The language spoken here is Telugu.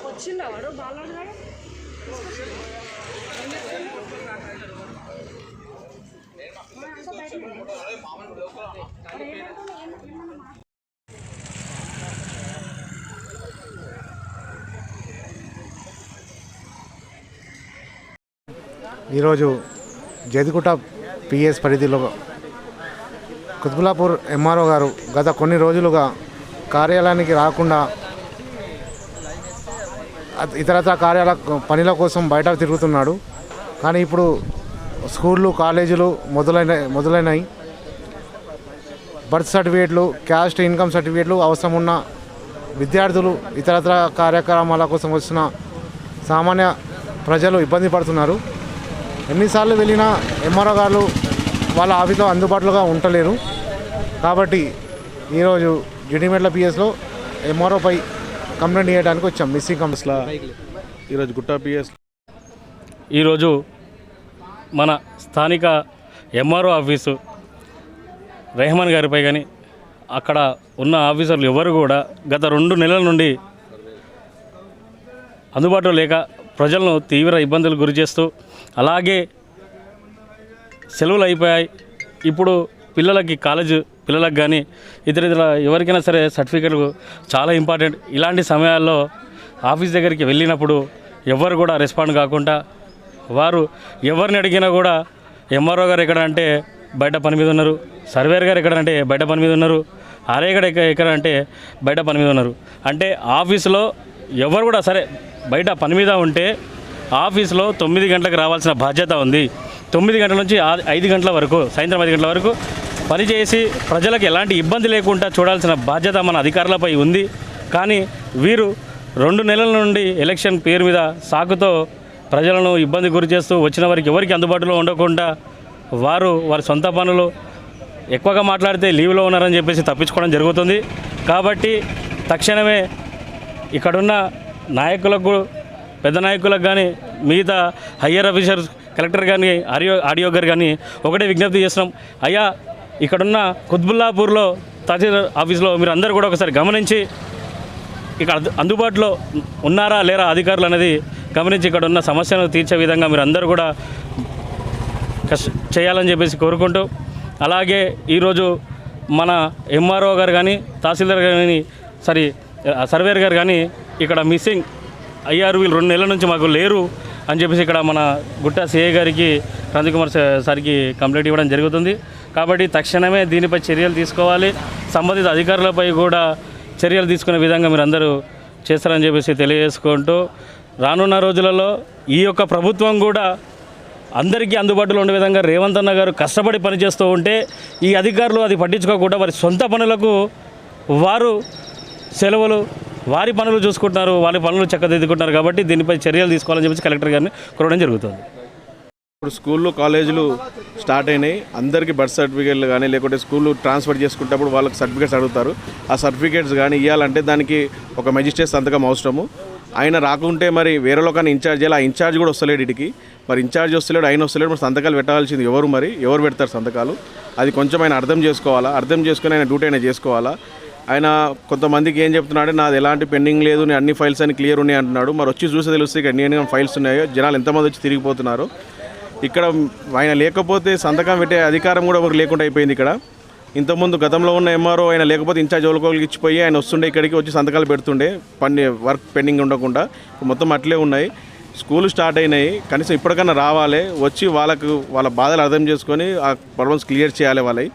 వచ్చిందా వాడు బాలాడు గారు? ఈరోజు జదిగుట్ట పిఎస్ పరిధిలో కుత్బుల్లాపూర్ ఎంఆర్ఓ గారు గత కొన్ని రోజులుగా కార్యాలయానికి రాకుండా ఇతరత్ర కార్యాలయ పనుల కోసం బయట తిరుగుతున్నాడు. కానీ ఇప్పుడు స్కూళ్ళు కాలేజీలు మొదలైనవి. బర్త్ సర్టిఫికేట్లు, క్యాస్ట్ ఇన్కమ్ సర్టిఫికేట్లు అవసరం ఉన్న విద్యార్థులు ఇతరత్ర కార్యక్రమాల కోసం వస్తున్న సామాన్య ప్రజలు ఇబ్బంది పడుతున్నారు. ఎన్నిసార్లు వెళ్ళినా ఎంఆర్ఓ గారు వాళ్ళ ఆఫీస్లో అందుబాటులోగా ఉండలేరు. కాబట్టి ఈరోజు జిడిమెట్ల పిఎస్లో ఎంఆర్ఓపై కంప్లైంట్ చేయడానికి వచ్చాం. మిస్సింగ్ కంప్లైంట్స్లో ఈరోజు గుట్ట పిఎస్ ఈరోజు మన స్థానిక ఎంఆర్ఓ ఆఫీసు రెహమాన్ గారిపై కానీ అక్కడ ఉన్న ఆఫీసర్లు ఎవరు కూడా గత 2 నెలల నుండి అందుబాటులో లేక ప్రజలను తీవ్ర ఇబ్బందులు గురి చేస్తూ, అలాగే సెలవులు అయిపోయాయి. ఇప్పుడు పిల్లలకి కాలేజ్ పిల్లలకు కానీ ఇతర ఎవరికైనా సరే సర్టిఫికెట్లు చాలా ఇంపార్టెంట్. ఇలాంటి సమయాల్లో ఆఫీస్ దగ్గరికి వెళ్ళినప్పుడు ఎవరు కూడా రెస్పాండ్ కాకుండా వారు ఎవరిని అడిగినా కూడా ఎంఆర్ఓ గారు ఎక్కడ అంటే బయట పని మీద ఉన్నారు, సర్వేర్ గారు ఎక్కడ అంటే బయట పని మీద ఉన్నారు, ఆర్ఐ గారు ఎక్కడ అంటే బయట పని మీద ఉన్నారు. అంటే ఆఫీసులో ఎవరు కూడా సరే బయట పని మీద ఉంటే ఆఫీసులో 9 గంటలకు రావాల్సిన బాధ్యత ఉంది. 9 గంటల నుంచి 5 గంటల వరకు, సాయంత్రం 5 గంటల వరకు పనిచేసి ప్రజలకు ఎలాంటి ఇబ్బంది లేకుండా చూడాల్సిన బాధ్యత మన అధికారులపై ఉంది. కానీ వీరు 2 నెలల నుండి ఎలక్షన్ పేరు మీద సాకుతో ప్రజలను ఇబ్బంది గురి చేస్తూ వచ్చిన వారికి ఎవరికి అందుబాటులో ఉండకుండా వారి సొంత పనులు ఎక్కువగా మాట్లాడితే లీవ్లో ఉన్నారని చెప్పేసి తప్పించుకోవడం జరుగుతుంది. కాబట్టి తక్షణమే ఇక్కడున్న నాయకులకు, పెద్ద నాయకులకు కానీ మిగతా హయ్యర్ ఆఫీసర్స్, కలెక్టర్ కానీ ఆడియో గారు కానీ ఒకటే విజ్ఞప్తి చేస్తున్నాం. అయ్యా, ఇక్కడున్న కుత్బుల్లాపూర్లో తహసీల్దార్ ఆఫీస్లో మీరు అందరూ కూడా ఒకసారి గమనించి ఇక్కడ అందుబాటులో ఉన్నారా లేరా అధికారులు అనేది గమనించి ఇక్కడ ఉన్న సమస్యను తీర్చే విధంగా మీరు అందరూ కూడా చేయాలని చెప్పేసి కోరుకుంటూ, అలాగే ఈరోజు మన ఎంఆర్ఓ గారు కానీ తహసీల్దార్ గారు కానీ సర్వేర్ గారు కానీ ఇక్కడ మిస్సింగ్ అయ్యారు, వీళ్ళు 2 నెలల నుంచి మాకు లేరు అని చెప్పేసి ఇక్కడ మన గుట్ట సిఐ గారికి, క్రాంతికుమార్ సార్కి కంప్లైంట్ ఇవ్వడం జరుగుతుంది. కాబట్టి తక్షణమే దీనిపై చర్యలు తీసుకోవాలి. సంబంధిత అధికారులపై కూడా చర్యలు తీసుకునే విధంగా మీరు అందరూ చేస్తారని చెప్పేసి తెలియజేసుకుంటూ, రానున్న రోజులలో ఈ యొక్క ప్రభుత్వం కూడా అందరికీ అందుబాటులో ఉండే విధంగా రేవంత్ అన్న గారు కష్టపడి పనిచేస్తూ ఉంటే ఈ అధికారులు అది పట్టించుకోకుండా వారి సొంత పనులకు వారు సెలవులు, వారి పనులు చూసుకుంటున్నారు, వారి పనులు చక్కదిద్దుకుంటున్నారు. కాబట్టి దీనిపై చర్యలు తీసుకోవాలని చెప్పేసి కలెక్టర్ గారిని కోరడం జరుగుతుంది. ఇప్పుడు స్కూళ్ళు కాలేజీలు స్టార్ట్ అయినాయి. అందరికీ బర్త్ సర్టిఫికేట్లు కానీ లేకుంటే స్కూళ్ళు ట్రాన్స్ఫర్ చేసుకుంటప్పుడు వాళ్ళకి సర్టిఫికేట్స్ అడుగుతారు. ఆ సర్టిఫికేట్స్ కానీ ఇవ్వాలంటే దానికి ఒక మెజిస్ట్రేట్ సంతకం అవసరము. ఆయన రాకుంటే మరి వేరేలో కానీ ఇన్ఛార్జ్ చేయాలి. ఆ ఇన్ఛార్జ్ కూడా వస్తలేడు ఇటుకి. మరి ఇన్ఛార్జ్ వస్తలేడు, ఆయన వస్తలేడు. మరి సంతకాలు పెట్టాల్సింది ఎవరు పెడతారు సంతకాలు? అది కొంచెం ఆయన అర్థం చేసుకోవాలా. అర్థం చేసుకుని ఆయన డ్యూటీ అయినా చేసుకోవాలా. ఆయన కొంతమందికి ఏం చెప్తున్నాడు, నాది ఎలాంటి పెండింగ్ లేదు, నేను అన్ని ఫైల్స్ అని క్లియర్ ఉన్నాయి అంటున్నాడు. మరి వచ్చి చూసి తెలుస్తే ఇక్కడ ఎన్ని ఫైల్స్ ఉన్నాయో, జనాలు ఎంతమంది వచ్చి తిరిగిపోతున్నారు. ఇక్కడ ఆయన లేకపోతే సంతకం పెట్టే అధికారం కూడా ఎవరికి లేకుండా అయిపోయింది. ఇక్కడ ఇంతకుముందు గతంలో ఉన్న ఎంఆర్ఓ ఆయన లేకపోతే ఇన్ఛార్జ్ ఎవరికోళ్ళకి ఇచ్చిపోయి ఆయన వస్తుండే, ఇక్కడికి వచ్చి సంతకాలు పెడుతుండే, వర్క్ పెండింగ్ ఉండకుండా. మొత్తం అట్లే ఉన్నాయి. స్కూల్ స్టార్ట్ అయినాయి, కనీసం ఇప్పటికన్నా రావాలి, వచ్చి వాళ్ళ బాధలు అర్థం చేసుకొని ఆ ప్రాబ్లమ్స్ క్లియర్ చేయాలి వాళ్ళవి.